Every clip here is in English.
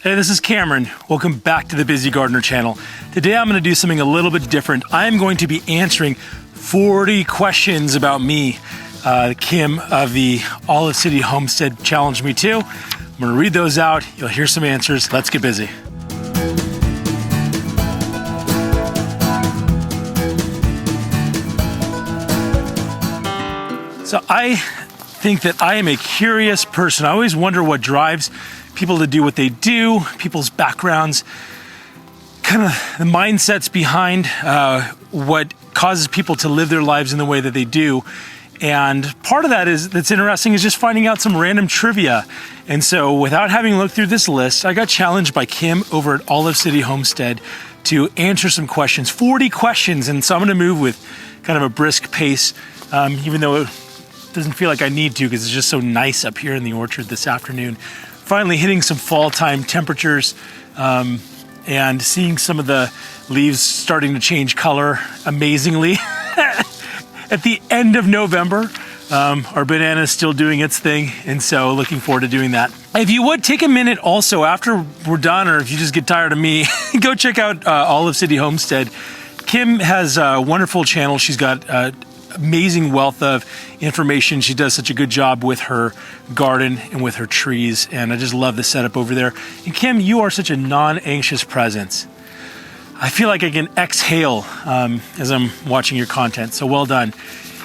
Hey, this is Cameron. Welcome back to the Busy Gardener channel. Today I'm going to do something a little bit different. I'm going to be answering 40 questions about me. Kim of the Olive City Homestead challenged me to. I'm going to read those out. You'll hear some answers. Let's get busy. So I think that I am a curious person. I always wonder what drives people to do what they do, people's backgrounds, kind of the mindsets behind what causes people to live their lives in the way that they do. And part of that that's interesting is just finding out some random trivia. And so without having looked through this list, I got challenged by Kim over at Olive City Homestead to answer some questions, 40 questions. And so I'm gonna move with kind of a brisk pace, even though it doesn't feel like I need to because it's just so nice up here in the orchard this afternoon. Finally hitting some fall time temperatures and seeing some of the leaves starting to change color amazingly. At the end of November, our banana is still doing its thing, and so looking forward to doing that. If you would take a minute also after we're done, or if you just get tired of me, go check out Olive City Homestead. Kim has a wonderful channel. She's got amazing wealth of information. She does such a good job with her garden and with her trees, and I just love the setup over there. And Kim, you are such a non-anxious presence. I feel like I can exhale as I'm watching your content, so well done.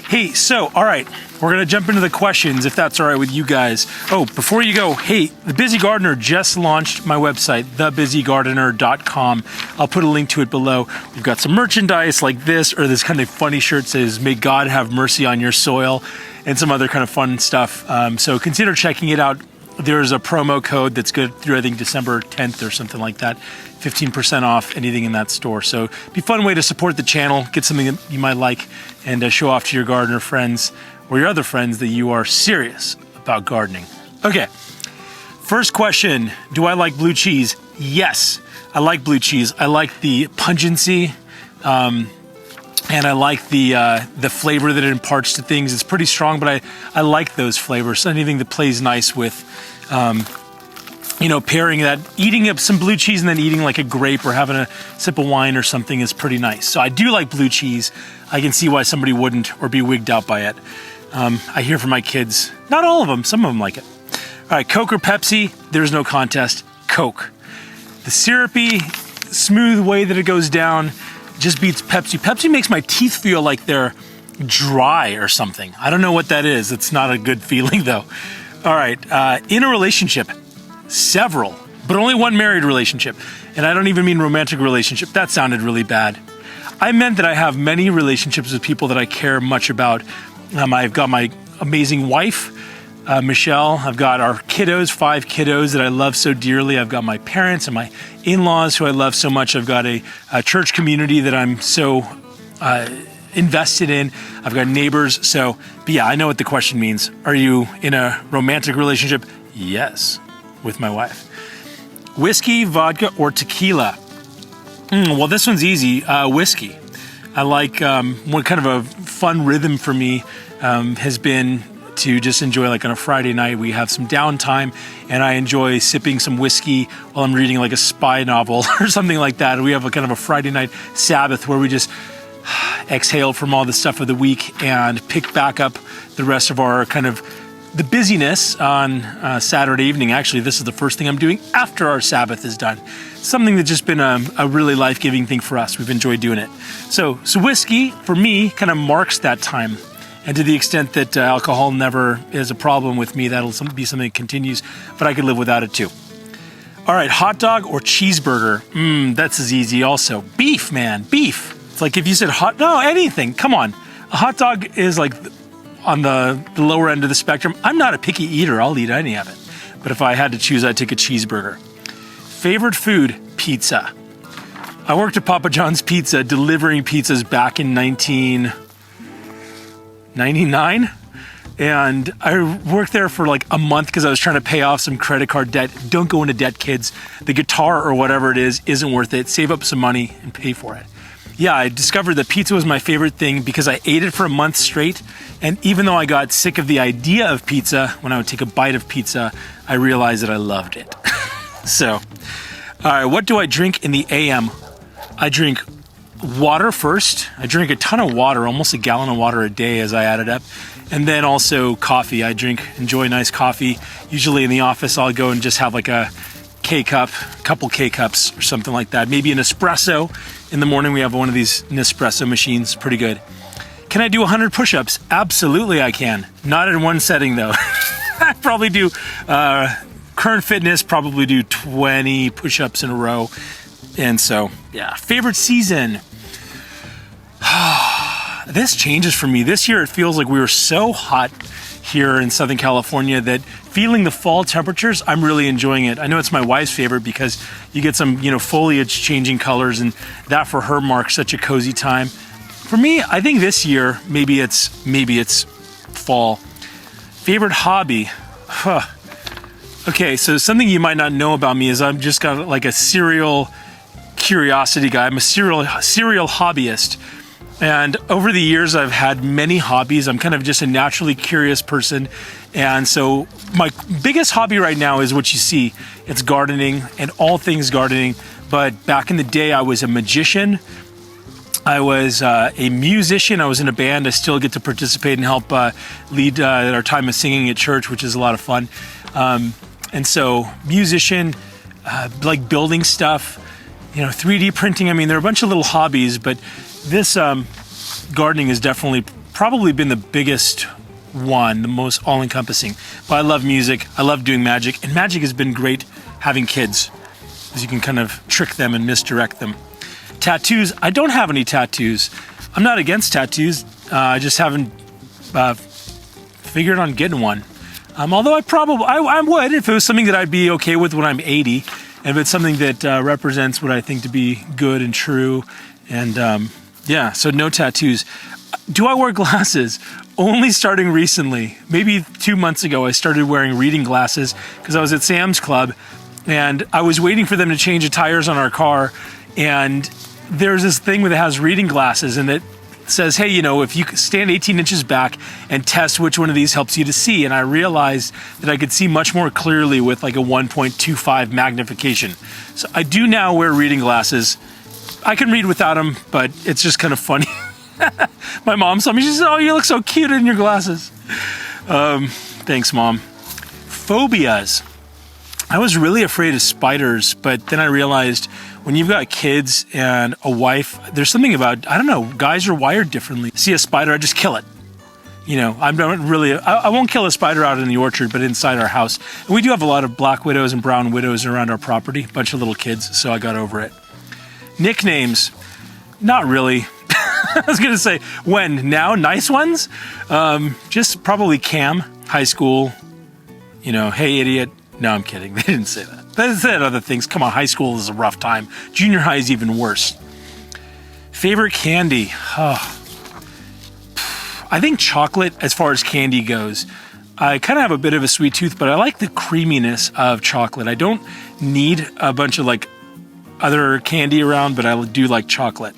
Hey, so, all right, we're gonna jump into the questions if that's all right with you guys. Oh, before you go, hey, The Busy Gardener just launched my website, thebusygardener.com. I'll put a link to it below. We've got some merchandise like this, or this kind of funny shirt that says, "May God have mercy on your soil," and some other kind of fun stuff. So consider checking it out. There's a promo code that's good through, I think, December 10th or something like that. 15% off anything in that store. So it'd be a fun way to support the channel, get something that you might like, and show off to your gardener friends or your other friends that you are serious about gardening. Okay, first question, do I like blue cheese? Yes, I like blue cheese. I like the pungency, and I like the flavor that it imparts to things. It's pretty strong, but I like those flavors. Anything that plays nice with, pairing that, eating up some blue cheese and then eating like a grape or having a sip of wine or something is pretty nice. So I do like blue cheese. I can see why somebody wouldn't or be wigged out by it. I hear from my kids, not all of them, some of them like it. All right, Coke or Pepsi? There's no contest. Coke. The syrupy, smooth way that it goes down just beats Pepsi. Pepsi makes my teeth feel like they're dry or something. I don't know what that is. It's not a good feeling though. All right, in a relationship, several, but only one married relationship. And I don't even mean romantic relationship. That sounded really bad. I meant that I have many relationships with people that I care much about. I've got my amazing wife, Michelle. I've got our kiddos, 5 kiddos that I love so dearly. I've got my parents and my in-laws who I love so much. I've got a church community that I'm so invested in. I've got neighbors. So, but yeah, I know what the question means. Are you in a romantic relationship? Yes, with my wife. Whiskey, vodka, or tequila? Well, this one's easy. Whiskey. I like one kind of a fun rhythm for me has been to just enjoy, like on a Friday night, we have some downtime and I enjoy sipping some whiskey while I'm reading like a spy novel or something like that. We have a kind of a Friday night Sabbath where we just exhale from all the stuff of the week and pick back up the rest of our kind of the busyness on Saturday evening. Actually, this is the first thing I'm doing after our Sabbath is done. Something that's just been a really life-giving thing for us. We've enjoyed doing it. So whiskey, for me, kind of marks that time. And to the extent that alcohol never is a problem with me, that'll be something that continues, but I could live without it too. All right, hot dog or cheeseburger? That's as easy also. Beef, man, beef. It's like if you said anything, come on. A hot dog is like on the lower end of the spectrum. I'm not a picky eater, I'll eat any of it. But if I had to choose, I'd take a cheeseburger. Favorite food, pizza. I worked at Papa John's Pizza delivering pizzas back in 1999. And I worked there for like a month because I was trying to pay off some credit card debt. Don't go into debt, kids. The guitar or whatever it is isn't worth it. Save up some money and pay for it. Yeah, I discovered that pizza was my favorite thing because I ate it for a month straight. And even though I got sick of the idea of pizza, when I would take a bite of pizza, I realized that I loved it. So, all right, what do I drink in the AM? I drink water first. I drink a ton of water, almost a gallon of water a day as I add it up. And then also coffee. I enjoy nice coffee. Usually in the office, I'll go and just have like a K-cup, a couple K-cups or something like that. Maybe an espresso. In the morning, we have one of these Nespresso machines. Pretty good. Can I do 100 push-ups? Absolutely I can. Not in one setting though. I probably do, current fitness, probably do 20 push-ups in a row. And so, yeah. Favorite season? This changes for me. This year it feels like we were so hot here in Southern California that feeling the fall temperatures, I'm really enjoying it. I know it's my wife's favorite because you get some, foliage changing colors, and that for her marks such a cozy time. For me, I think this year maybe it's fall. Favorite hobby? Okay, so something you might not know about me is I'm just got like a serial curiosity guy. I'm a serial hobbyist. And over the years, I've had many hobbies. I'm kind of just a naturally curious person. And so my biggest hobby right now is what you see. It's gardening and all things gardening. But back in the day, I was a magician. I was a musician. I was in a band. I still get to participate and help lead our time of singing at church, which is a lot of fun. And so musician, like building stuff, 3D printing. I mean, there are a bunch of little hobbies, but this gardening has definitely probably been the biggest one, the most all-encompassing. But I love music. I love doing magic. And magic has been great having kids, because you can kind of trick them and misdirect them. Tattoos. I don't have any tattoos. I'm not against tattoos. I just haven't figured on getting one. Although I would if it was something that I'd be okay with when I'm 80. And if it's something that represents what I think to be good and true. And yeah, so no tattoos. Do I wear glasses? Only starting recently. Maybe 2 months ago, I started wearing reading glasses because I was at Sam's Club and I was waiting for them to change the tires on our car. And there's this thing that has reading glasses and it says, hey, if you stand 18 inches back and test which one of these helps you to see. And I realized that I could see much more clearly with like a 1.25 magnification. So I do now wear reading glasses. I can read without them, but it's just kind of funny. My mom saw me, she said, oh, you look so cute in your glasses. Thanks, Mom. Phobias. I was really afraid of spiders, but then I realized when you've got kids and a wife, there's something about, I don't know, guys are wired differently. See a spider, I just kill it. I won't kill a spider out in the orchard, but inside our house. And we do have a lot of black widows and brown widows around our property, a bunch of little kids, so I got over it. Nicknames, not really. I was going to say, when? Now? Nice ones? Just probably Cam, high school, hey, idiot. No, I'm kidding. They didn't say that. They said other things. Come on, high school is a rough time. Junior high is even worse. Favorite candy? I think chocolate, as far as candy goes. I kind of have a bit of a sweet tooth, but I like the creaminess of chocolate. I don't need a bunch of other candy around, but I do like chocolate.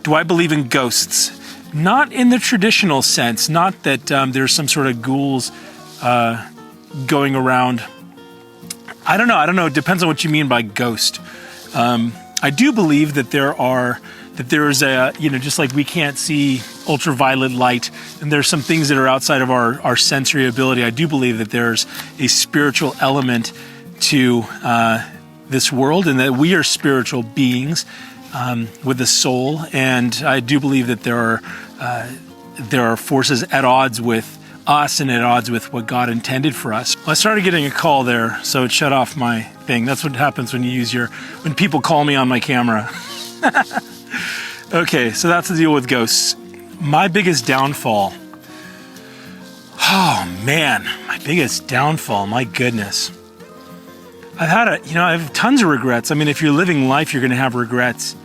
Do I believe in ghosts? Not in the traditional sense. Not that there's some sort of ghouls going around. I don't know. It depends on what you mean by ghost. I do believe that there's a, just like we can't see ultraviolet light, and there's some things that are outside of our sensory ability. I do believe that there's a spiritual element to this world, and that we are spiritual beings with a soul. And I do believe that there are forces at odds with us and at odds with what God intended for us. Well, I started getting a call there, so it shut off my thing. That's what happens when people call me on my camera. Okay, so that's the deal with ghosts. My biggest downfall. Oh man, my biggest downfall, my goodness. I have tons of regrets. I mean, if you're living life, you're gonna have regrets.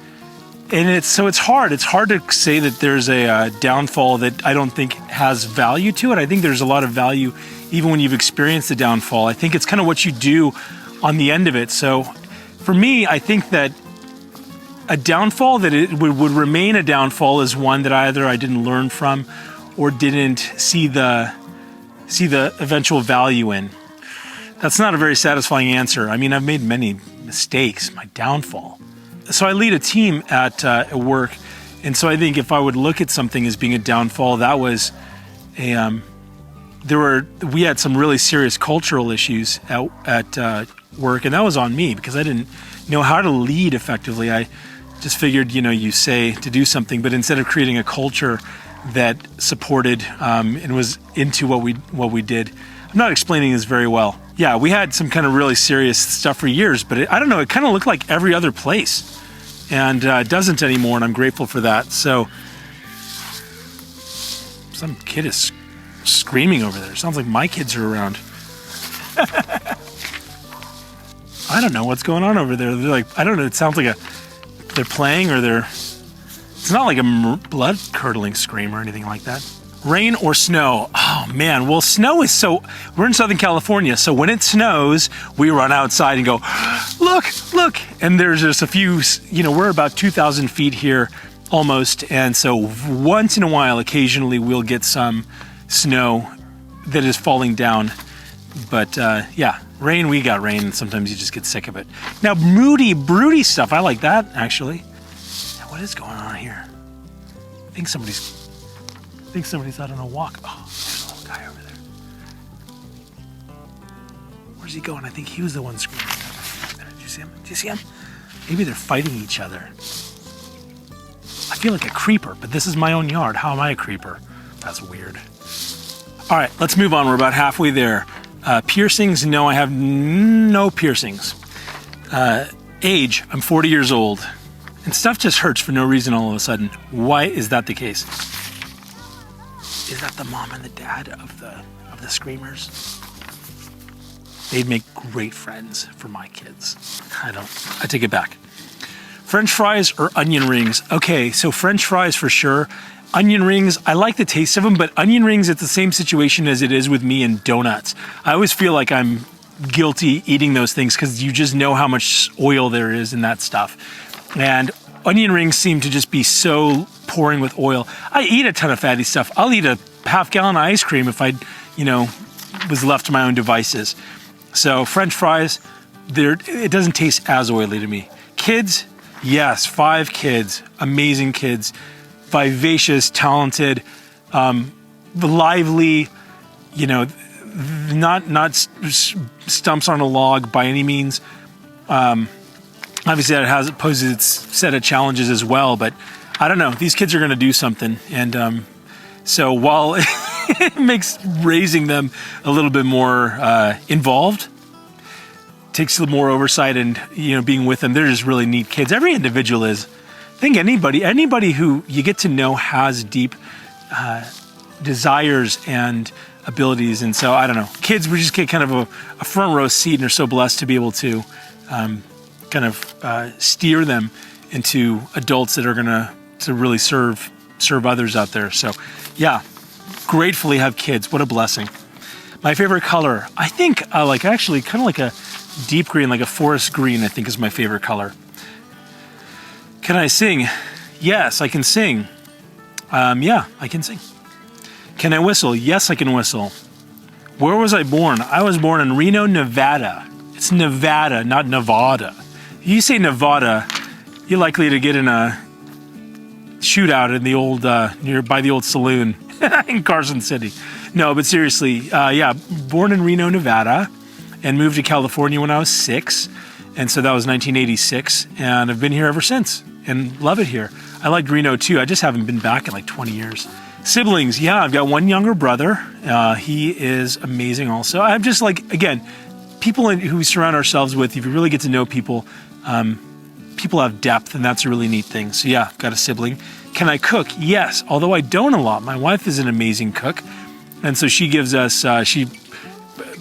And it's hard. It's hard to say that there's a downfall that I don't think has value to it. I think there's a lot of value even when you've experienced the downfall. I think it's kind of what you do on the end of it. So for me, I think that a downfall that it would remain a downfall is one that either I didn't learn from or didn't see the eventual value in. That's not a very satisfying answer. I mean, I've made many mistakes, my downfall. So I lead a team at work, and so I think if I would look at something as being a downfall, that was we had some really serious cultural issues at work, and that was on me because I didn't know how to lead effectively. I just figured, you say to do something, but instead of creating a culture that supported and was into what we did. I'm not explaining this very well. Yeah, we had some kind of really serious stuff for years, but I don't know, it kind of looked like every other place. And it doesn't anymore, and I'm grateful for that. So, some kid is screaming over there. Sounds like my kids are around. I don't know what's going on over there. They're like, I don't know, it sounds like they're playing or it's not like a blood-curdling scream or anything like that. Rain or snow? Oh man, well snow is we're in Southern California, so when it snows, we run outside and go, look, and there's just a few, we're about 2,000 feet here almost, and so once in a while, occasionally we'll get some snow that is falling down, but yeah, rain, we got rain, and sometimes you just get sick of it. Now, broody stuff, I like that, actually. Now, what is going on here? I think somebody's out on a walk. Oh, there's a little guy over there. Where's he going? I think he was the one screaming. Did you see him? Maybe they're fighting each other. I feel like a creeper, but this is my own yard. How am I a creeper? That's weird. All right, let's move on. We're about halfway there. Piercings? No, I have no piercings. Age? I'm 40 years old. And stuff just hurts for no reason all of a sudden. Why is that the case? Is that the mom and the dad of the screamers? They'd make great friends for my kids. I take it back. French fries or onion rings? Okay, so French fries for sure. Onion rings, I like the taste of them, but onion rings, it's the same situation as it is with me and donuts. I always feel like I'm guilty eating those things because you just know how much oil there is in that stuff. And onion rings seem to just be so pouring with oil. I eat a ton of fatty stuff. I'll eat a half-gallon of ice cream if I, was left to my own devices. So French fries, it doesn't taste as oily to me. Kids, yes, 5 kids, amazing kids, vivacious, talented, lively, not stumps on a log by any means. Obviously, that poses its set of challenges as well, but I don't know. These kids are going to do something, and so while it makes raising them a little bit more involved, takes a little more oversight, and being with them, they're just really neat kids. Every individual is. I think anybody who you get to know has deep desires and abilities, and so I don't know. Kids, we just get kind of a front row seat, and are so blessed to be able to kind of steer them into adults that are going to really serve others out there. So, yeah, gratefully have kids. What a blessing. My favorite color, I think, actually kind of like a deep green, like a forest green, I think is my favorite color. Can I sing? Yes, I can sing. Yeah, I can sing. Can I whistle? Yes, I can whistle. Where was I born? I was born in Reno, Nevada. It's Nevada, not Nevada. If you say Nevada, you're likely to get in a shootout in the old by the old saloon in Carson City. No, but seriously, yeah, born in Reno, Nevada, and moved to California when I was 6, and so that was 1986, and I've been here ever since, and love it here. I like Reno too. I just haven't been back in like 20 years. Siblings, yeah, I've got one younger brother. He is amazing also. I'm just like, again, people who we surround ourselves with, if you really get to know people, people have depth, and that's a really neat thing. So yeah, got a sibling. Can I cook? Yes, although I don't a lot. My wife is an amazing cook, and so she gives us, she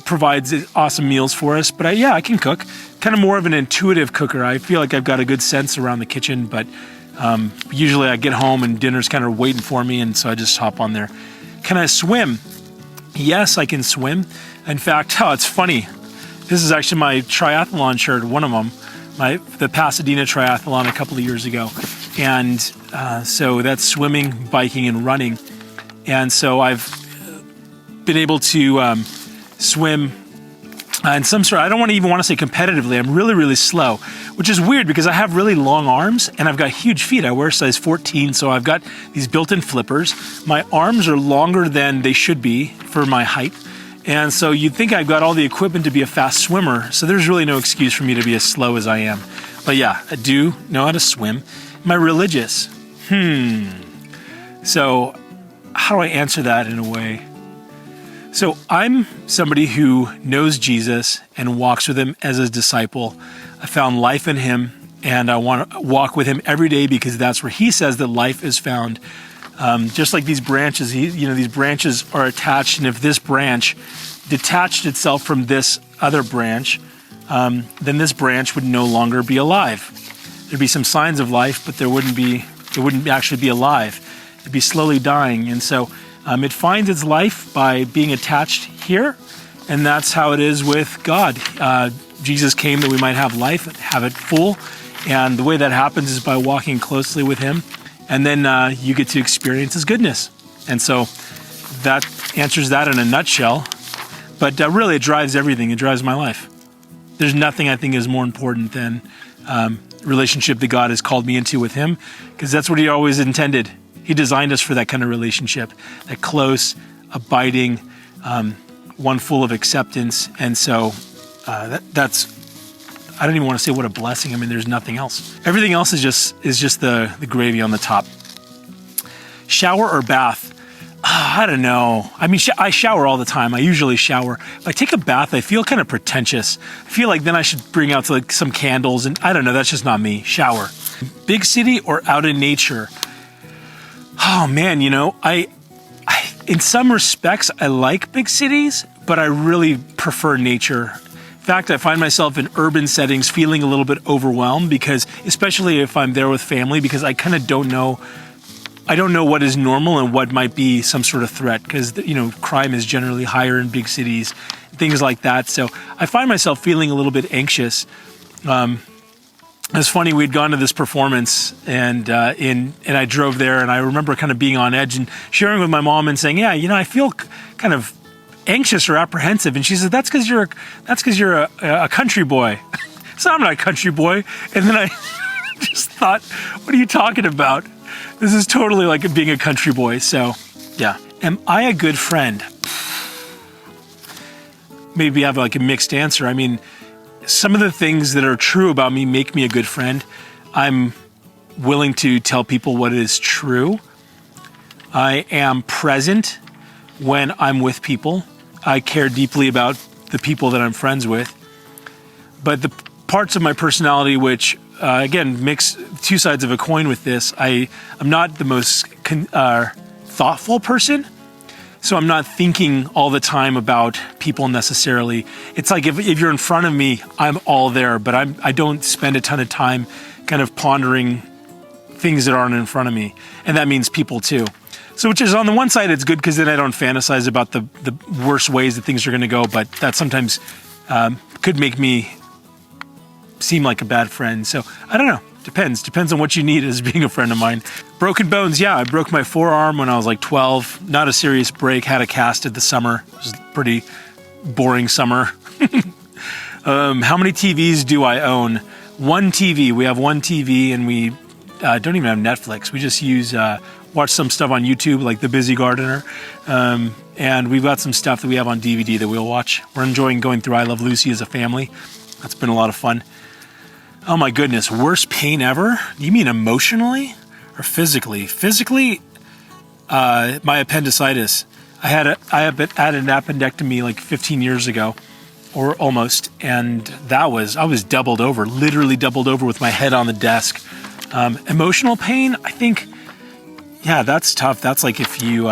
provides awesome meals for us. But yeah, I can cook. Kind of more of an intuitive cooker. I feel like I've got a good sense around the kitchen, but usually I get home and dinner's kind of waiting for me, and so I just hop on there. Can I swim? Yes, I can swim. In fact, it's funny. This is actually my triathlon shirt, one of them, the Pasadena Triathlon a couple of years ago. And so that's swimming, biking, and running. And so I've been able to swim And some sort, I don't even want to say competitively, I'm really, really slow, which is weird because I have really long arms and I've got huge feet. I wear size 14, so I've got these built-in flippers. My arms are longer than they should be for my height. And so you'd think I've got all the equipment to be a fast swimmer, so there's really no excuse for me to be as slow as I am. But yeah, I do know how to swim. Am I religious? So how do I answer that in a way? So I'm somebody who knows Jesus and walks with him as his disciple. I found life in him, and I want to walk with him every day because that's where he says that life is found. Just like these branches, these branches are attached, and if this branch detached itself from this other branch, then this branch would no longer be alive. There'd be some signs of life, but it wouldn't actually be alive. It'd be slowly dying, and so it finds its life by being attached here, and that's how it is with God. Jesus came that we might have life, have it full, and the way that happens is by walking closely with him, and then you get to experience his goodness. And so that answers that in a nutshell, but really it drives everything. It drives my life. There's nothing I think is more important than relationship that God has called me into with him, because that's what he always intended. He designed us for that kind of relationship, that close, abiding, one full of acceptance. And so that's, I don't even want to say what a blessing. I mean, there's nothing else. Everything else is just the gravy on the top. Shower or bath? I don't know. I mean, I shower all the time. I usually shower. If I take a bath, I feel kind of pretentious. I feel like then I should bring out like some candles, and I don't know. That's just not me. Shower. Big city or out in nature? Oh man, I in some respects I like big cities, but I really prefer nature. In fact, I find myself in urban settings feeling a little bit overwhelmed because, especially if I'm there with family, because I kind of don't know what is normal and what might be some sort of threat, because crime is generally higher in big cities, things like that. So I find myself feeling a little bit anxious. It's funny, we'd gone to this performance and I drove there, and I remember kind of being on edge and sharing with my mom and saying, yeah, I feel kind of anxious or apprehensive. And she said, that's because you're a country boy. So I'm not a country boy. And then I just thought, what are you talking about? This is totally like being a country boy. So yeah. Am I a good friend? Maybe I have like a mixed answer. I mean, some of the things that are true about me make me a good friend. I'm willing to tell people what is true. I am present when I'm with people. I care deeply about the people that I'm friends with. But the parts of my personality which, again, mix two sides of a coin with this, I'm not the most thoughtful person. So I'm not thinking all the time about people necessarily. It's like if you're in front of me, I'm all there, but I don't spend a ton of time kind of pondering things that aren't in front of me. And that means people too. So which is, on the one side, it's good because then I don't fantasize about the worst ways that things are going to go, but that sometimes could make me seem like a bad friend. So I don't know. Depends on what you need as being a friend of mine. Broken bones, yeah. I broke my forearm when I was like 12. Not a serious break. Had a cast at the summer. It was a pretty boring summer. How many TVs do I own? One TV. We have one TV, and we don't even have Netflix. We just watch some stuff on YouTube, like The Busy Gardener. And we've got some stuff that we have on DVD that we'll watch. We're enjoying going through I Love Lucy as a family. That's been a lot of fun. Oh my goodness, worst pain ever? You mean emotionally or physically? Physically, my appendicitis. I had an appendectomy like 15 years ago, or almost, and I was doubled over, literally doubled over with my head on the desk. Emotional pain, I think, yeah, that's tough. That's like if you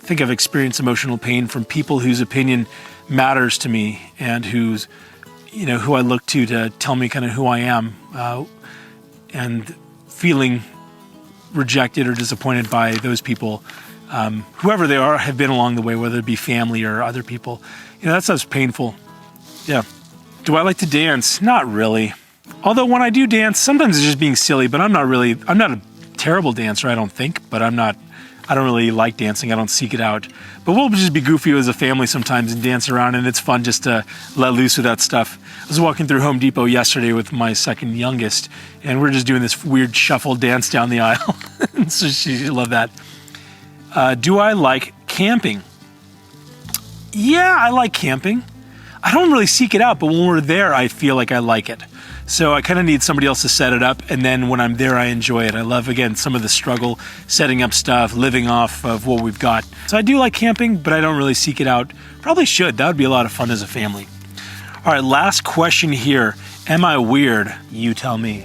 think I've experienced emotional pain from people whose opinion matters to me and who I look to tell me kind of who I am, and feeling rejected or disappointed by those people, whoever they are, have been along the way, whether it be family or other people. That stuff's painful. Yeah. Do I like to dance? Not really. Although when I do dance, sometimes it's just being silly, but I'm not a terrible dancer, I don't think, but I'm not I don't really like dancing. I don't seek it out. But we'll just be goofy as a family sometimes and dance around, and it's fun just to let loose with that stuff. I was walking through Home Depot yesterday with my second youngest, and we're just doing this weird shuffle dance down the aisle. So she loved that. Do I like camping? Yeah, I like camping. I don't really seek it out, but when we're there, I feel like I like it. So I kind of need somebody else to set it up, and then when I'm there, I enjoy it. I love, again, some of the struggle, setting up stuff, living off of what we've got. So I do like camping, but I don't really seek it out. Probably should. That would be a lot of fun as a family. All right, last question here. Am I weird? You tell me.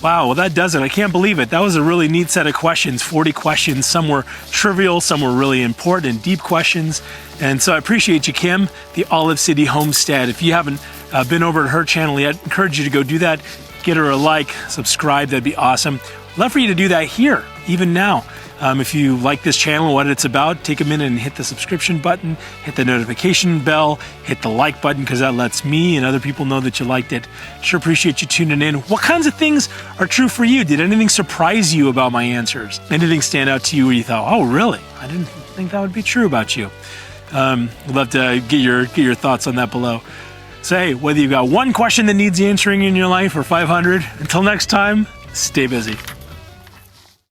Wow, well that does it. I can't believe it. That was a really neat set of questions, 40 questions. Some were trivial, some were really important and deep questions. And so I appreciate you, Kim, the Olive City Homestead. If you haven't been over to her channel yet, I encourage you to go do that. Get her a like, subscribe, that'd be awesome. Love for you to do that here, even now. If you like this channel and what it's about, take a minute and hit the subscription button, hit the notification bell, hit the like button, because that lets me and other people know that you liked it. Sure appreciate you tuning in. What kinds of things are true for you? Did anything surprise you about my answers? Anything stand out to you where you thought, oh, really? I didn't think that would be true about you. I'd love to get your thoughts on that below. So hey, whether you've got one question that needs answering in your life or 500, until next time, stay busy.